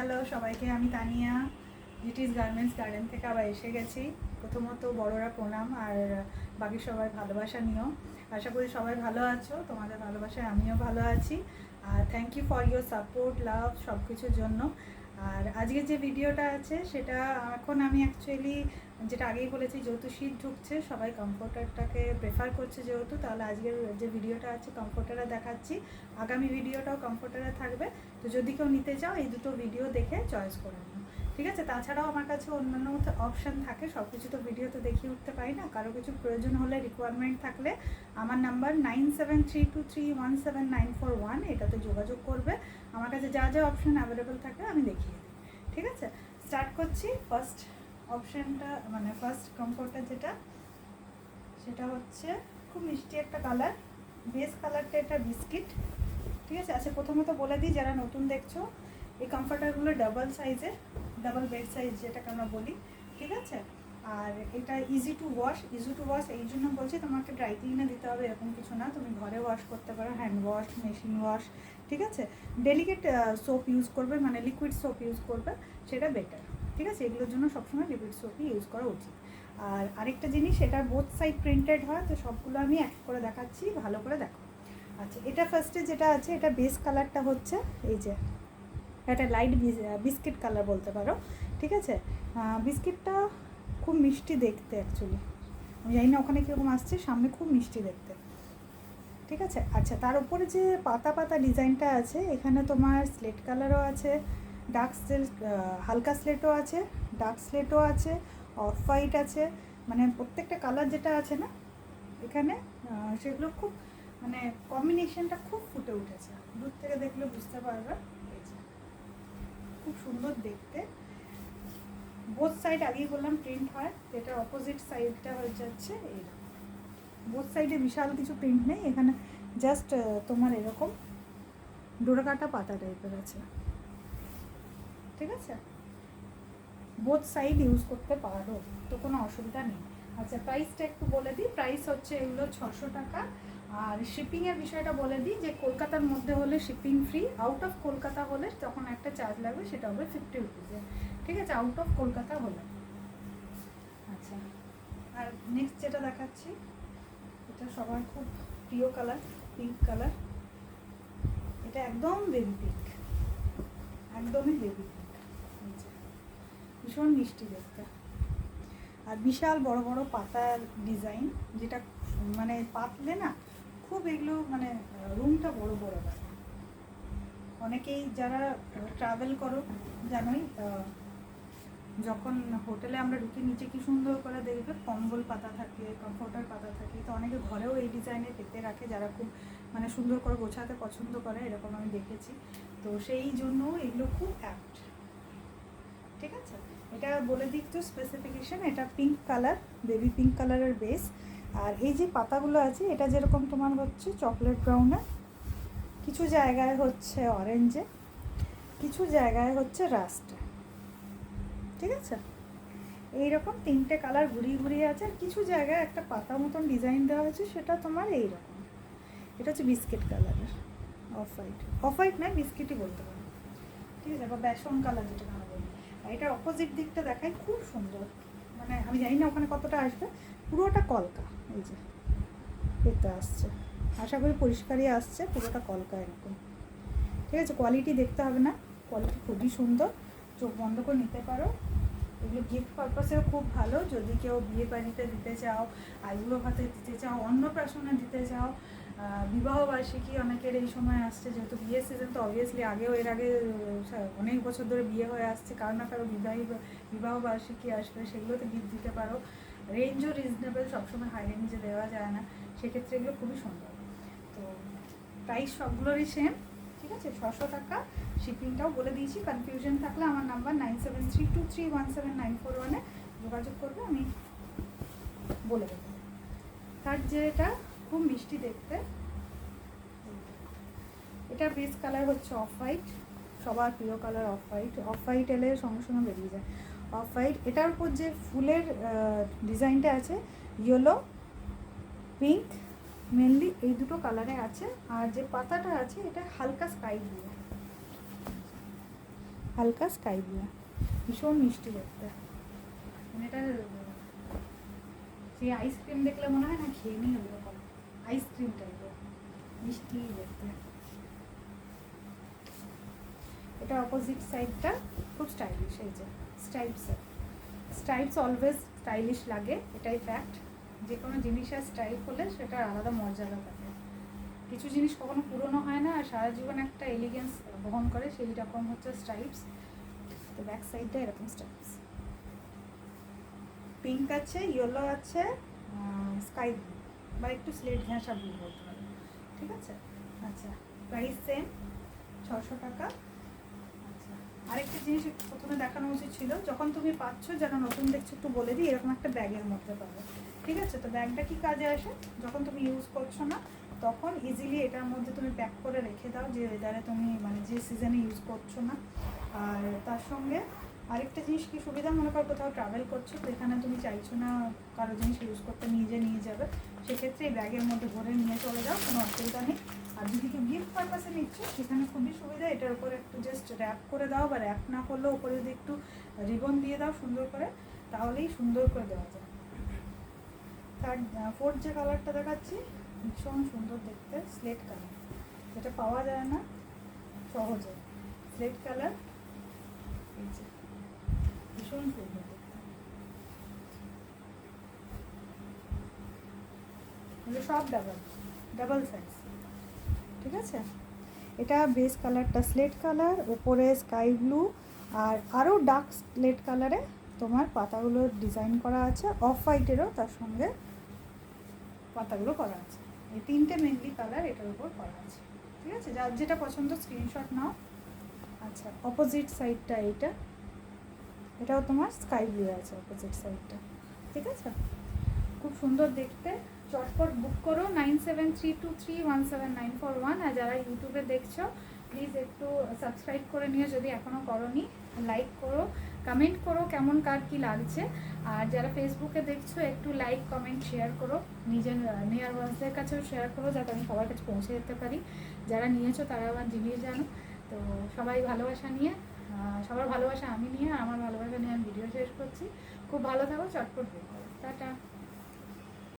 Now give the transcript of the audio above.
Hello সবাইকে, আমি Tania জিটিস garments garden থেকে আবার এসে গেছি। প্রথমত বড়রা প্রণাম, আর বাকি সবাই ভালোবাসা নিও। আশা করি সবাই ভালো আছো, তোমাদের ভালোবাসায় আমিও ভালো আছি। আর thank you for your support, love, সব কিছুর জন্য। আর আজকে যে ভিডিওটা আছে সেটা এখন আমি অ্যাকচুয়ালি যেটা আগেই বলেছি, যেহেতু শীত ঢুকছে সবাই কমফোর্টারটাকে প্রেফার করছে, যেহেতু তাহলে আজকের যে ভিডিওটা আছে কমফোর্টারে দেখাচ্ছি। আগামী ভিডিওটাও কমফোর্টারে থাকবে। তো যদি কেউ নিতে চাও এই দুটো ভিডিও দেখে চয়েস করে নিও, ঠিক আছে? তাছাড়াও আমার কাছে অন্যান্য অপশান থাকে, সব কিছু তো ভিডিওতে দেখিয়ে উঠতে পারি না। কারো কিছু প্রয়োজন হলে, রিকোয়ারমেন্ট থাকলে আমার নাম্বার 9732317941, এটাতে যোগাযোগ করবে। আমার কাছে যা যা অপশান অ্যাভেলেবেল থাকে আমি দেখিয়ে দিই, ঠিক আছে? স্টার্ট করছি। ফার্স্ট অপশানটা মানে ফার্স্ট কমফোর্টার যেটা, সেটা হচ্ছে খুব মিষ্টি একটা কালার, বেস কালারটা এটা বিস্কিট, ঠিক আছে? আচ্ছা, প্রথমত বলে দিই যারা নতুন দেখছো, এই কমফোর্টারগুলো ডাবল সাইজের, ডাবল বেড সাইজ যেটাকে আমরা বলি, ঠিক আছে? আর এটা ইজি টু ওয়াশ এই জন্য বলছি, তোমাকে ড্রাই ক্লিনে দিতে হবে এরকম কিছু না, তুমি ঘরে ওয়াশ করতে পারো, হ্যান্ড ওয়াশ, মেশিন ওয়াশ, ঠিক আছে? ডেলিকেট সোপ ইউজ করবে, মানে লিকুইড সোপ ইউজ করবে, সেটা বেটার, ঠিক আছে? এগুলোর জন্য সবসময় লিকুইড সোপই ইউজ করা উচিত। আর আরেকটা জিনিস, এটার বোথ সাইড প্রিন্টেড হয়, তো সবগুলো আমি এক করে দেখাচ্ছি, ভালো করে দেখো। আচ্ছা, এটা ফার্স্টে যেটা আছে, এটা বেস কালারটা হচ্ছে এই যে, এটা লাইট বিস্কিট কালার বলতে পারো, ঠিক আছে? বিস্কিটটা খুব মিষ্টি দেখতে, অ্যাকচুয়ালি আমি জানি না ওখানে কীরকম আসছে, সামনে খুব মিষ্টি দেখতে, ঠিক আছে? আচ্ছা, তার উপরে যে পাতা পাতা ডিজাইনটা আছে, এখানে তোমার স্লেট কালারও আছে, ডার্ক হালকা স্লেটও আছে, ডার্ক স্লেটও আছে, অফ হোয়াইট আছে, মানে প্রত্যেকটা কালার যেটা আছে না এখানে, সেগুলো খুব মানে কম্বিনেশনটা খুব ফুটে উঠেছে, দূর থেকে দেখলে বুঝতে পারবে। খুব সুন্দর দেখতে। বোথ সাইড আগেই বললাম প্রিন্ট হয়, এটা অপোজিট সাইডটা হয়ে যাচ্ছে এইরকম। বোথ সাইডে বিশাল কিছু প্রিন্ট নেই, এখানে জাস্ট তোমার এরকম ডোরাকাটা পাতা টাইপের আছে, ঠিক আছে? বোথ সাইড ইউজ করতে পারো, তো কোনো অসুবিধা নেই। আচ্ছা, প্রাইসটা একটু বলে দিই। প্রাইস হচ্ছে এগুলো 600 টাকা। আর শিপিংয়ের বিষয়টা বলে দিই, যে কলকাতার মধ্যে হলে shipping free, out of Kolkata হলে তখন একটা চার্জ লাগবে, সেটা হবে 50 রুপিসে, ঠিক আছে? আউট অফ কলকাতা হলে। আচ্ছা, আর নেক্সট যেটা দেখাচ্ছি, এটা সবার খুব প্রিয় কালার, পিঙ্ক কালার। এটা একদম বেবি পিঙ্ক, একদমই বেবি পিঙ্ক, ভীষণ মিষ্টি দেখতে। আর বিশাল বড় বড় পাতার ডিজাইন, যেটা মানে পাতলে না খুব এগুলো মানে রুমটা বড় বড় লাগে। অনেকেই যারা ট্রাভেল করো জানোই, যখন হোটেলে আমরা ঢুকে নিচে কি সুন্দর করে দেখবে কম্বল পাতা থাকে, কমফোর্টার পাতা থাকে, তো অনেকে ঘরেও এই ডিজাইনে পেতে রাখে, যারা খুব মানে সুন্দর করে গোছাতে পছন্দ করে, এরকম আমি দেখেছি। তো সেই জন্য এগুলো খুব অ্যাপ্ট, ঠিক আছে? এটা বলে দিই তো স্পেসিফিকেশান, এটা পিঙ্ক কালার, বেবি পিঙ্ক কালারের বেস। আর এই যে পাতাগুলো আছে, এটা যেরকম তোমার হচ্ছে চকলেট ব্রাউনে, কিছু জায়গায় হচ্ছে অরেঞ্জে, কিছু জায়গায় হচ্ছে রাস্টে, ঠিক আছে? এইরকম তিনটে কালার ঘুরিয়ে ঘুরিয়ে আছে। আর কিছু জায়গায় একটা পাতা মতন ডিজাইন দেওয়া হয়েছে, সেটা তোমার এইরকম। এটা হচ্ছে বিস্কিট কালারের, অফ হোয়াইট নয়, বিস্কিটই বলতে পারো, ঠিক আছে? বা বেসন কালার যেটা আমরা বলি। আর এটার অপোজিট দিকটা দেখাই, খুব সুন্দর, মানে আমি জানি না ওখানে কতটা আসবে, পুরোটা কলকা, এই যে এটা আসছে, আশা করি পরিষ্কারই আসছে, পুরোটা কলকা এরকম, ঠিক আছে? কোয়ালিটি দেখতে হবে না, কোয়ালিটি খুবই সুন্দর, চোখ বন্ধ করে নিতে পারো। এগুলো গিফট পারপাসেও খুব ভালো, যদি কেউ বিয়ে বাড়িতে দিতে চাও, আইবুড়ো ভাতে দিতে চাও, অন্নপ্রাশনে দিতে চাও, বিবাহবার্ষিকী অনেকের এই সময় আসছে, যেহেতু বিয়ের সিজন, তো অবভিয়াসলি আগেও এর আগে অনেক বছর ধরে বিয়ে হয়ে আসছে, কারো না কারো বিবাহবার্ষিকী আসবে, সেগুলোতে গিফট দিতে পারো। রেঞ্জও রিজনেবল, সবসময় হাই রেঞ্জে দেওয়া যায় না, সেক্ষেত্রে এগুলো খুবই সুন্দর। তো প্রাইস সবগুলোরই সেম, ঠিক আছে? 600 টাকা। শিপিংটাও বলে দিয়েছি, কনফিউশন থাকলে আমার নাম্বার 9732317941-এ যোগাযোগ করবে, আমি বলে দেবো। থার্ড যেটা খুব মিষ্টি দেখতে, এটা বেস কালার হচ্ছে অফ হোয়াইট, সবার প্রিয় কালার অফ হোয়াইট এলে সঙ্গে সঙ্গে বেরিয়ে যায় অফ হোয়াইট। এটার উপর যে ফুলের ডিজাইনটা আছে, ইয়েলো, পিঙ্ক, মেনলি এই দুটো কালারে আছে। আর যে পাতাটা আছে, এটা হালকা স্কাই ব্লু, হালকা স্কাই ব্লু, ভীষণ মিষ্টি দেখতে। মানে এটা সেই আইসক্রিম দেখলে মনে হয় না খেয়ে নিই ওরকম আইসক্রিম টাইপের মিষ্টি দেখতে। এটা অপোজিট সাইডটা খুব স্টাইলিশ, এই যে স্ট্রাইপসের। স্ট্রাইপস অলওয়েজ স্টাইলিশ লাগে, এটাই ফ্যাক্ট। যে কোনো জিনিসের স্টাইপ হলে সেটার আলাদা মর্যাদা থাকে। কিছু জিনিস কখনো পুরনো হয় না আর সারা জীবন একটা এলিগেন্স বহন করে, সেই রকম হচ্ছে স্ট্রাইপস। তো ব্যাক সাইডটা এরকম স্ট্রাইপস, পিঙ্ক আছে, ইয়েলো আছে, স্কাই ব্লু বা একটু স্লেট ঘেঁষা ব্লু বলতে পারো, ঠিক আছে। আচ্ছা, প্রাইস সেম 600 টাকা। আচ্ছা, আরেকটা জিনিস প্রথমে দেখানো উচিত ছিল, যখন তুমি পাচ্ছ, যারা নতুন দেখছো একটু বলে দিই, এরকম একটা ব্যাগের মধ্যে পাবে, ঠিক আছে। তো ব্যাগটা কি কাজে আসে, যখন তুমি ইউজ করছো না তখন ইজিলি এটার মধ্যে তুমি প্যাক করে রেখে দাও, যে ওয়েদারে তুমি মানে যে সিজনে ইউজ করছো না। আর তার সঙ্গে আরেকটা জিনিস কি সুবিধা, মনে করো কোথাও ট্রাভেল করছো, তো এখানে তুমি চাইছো না কারো জিনিস ইউজ করতে, নিজে নিয়ে যাবে, সেক্ষেত্রে এই ব্যাগের মধ্যে ভরে নিয়ে চলে যাও, কোনো অসুবিধা নেই। আর যদি কেউ গিফট পারপাসে নিচ্ছ, সেখানে খুবই সুবিধা, এটার উপরে একটু জাস্ট র্যাপ করে দাও, বা র্যাপ না করলেও উপরে যদি একটু রিবন দিয়ে দাও সুন্দর করে, তাহলেই সুন্দর করে দেওয়া যায়। থার্ড ফোর্থ যে কালারটা দেখাচ্ছি, ভীষণ সুন্দর দেখতে, স্লেট কালার, যেটা পাওয়া যায় না সহজে। স্লেট কালার, এই যে ভীষণ সুন্দর দেখতে, এগুলো সব ডাবল সাইজ, ঠিক আছে। এটা বেস কালারটা স্লেট কালার, ওপরে স্কাই ব্লু, আর আরও ডার্ক স্লেট কালারে তোমার পাতাগুলোর ডিজাইন করা আছে, অফ হোয়াইটেরও তার সঙ্গে পাতাগুলো করা আছে। এই তিনটে মেনলি কালার এটার উপর করা আছে, ঠিক আছে। যার যেটা পছন্দ স্ক্রিনশট নাও। আচ্ছা, অপোজিট সাইডটা এইটা, এটাও তোমার স্কাই ব্লু আছে অপোজিট সাইডটা, ঠিক আছে। খুব সুন্দর দেখতে, চটপট বুক করো 9732317941। আর যারা ইউটিউবে দেখছো প্লিজ একটু সাবস্ক্রাইব করে নিও যদি এখনও করোনি, লাইক করো, কমেন্ট করো কেমন কার কী লাগছে। আর যারা ফেসবুকে দেখছো একটু লাইক কমেন্ট শেয়ার করো, নিজের নিয়ার ওয়ান্সদের কাছেও শেয়ার করো, যাতে আমি সবার কাছে পৌঁছে যেতে পারি। যারা নিয়েছো তারা আমার জিনিস জানো। তো সবাই ভালোবাসা নিয়ে, সবার ভালোবাসা আমি নিয়ে, আমার ভালোবাসা নিয়ে আমি ভিডিও শেষ করছি। খুব ভালো থাকো, চটপট বুক করো, টাটা।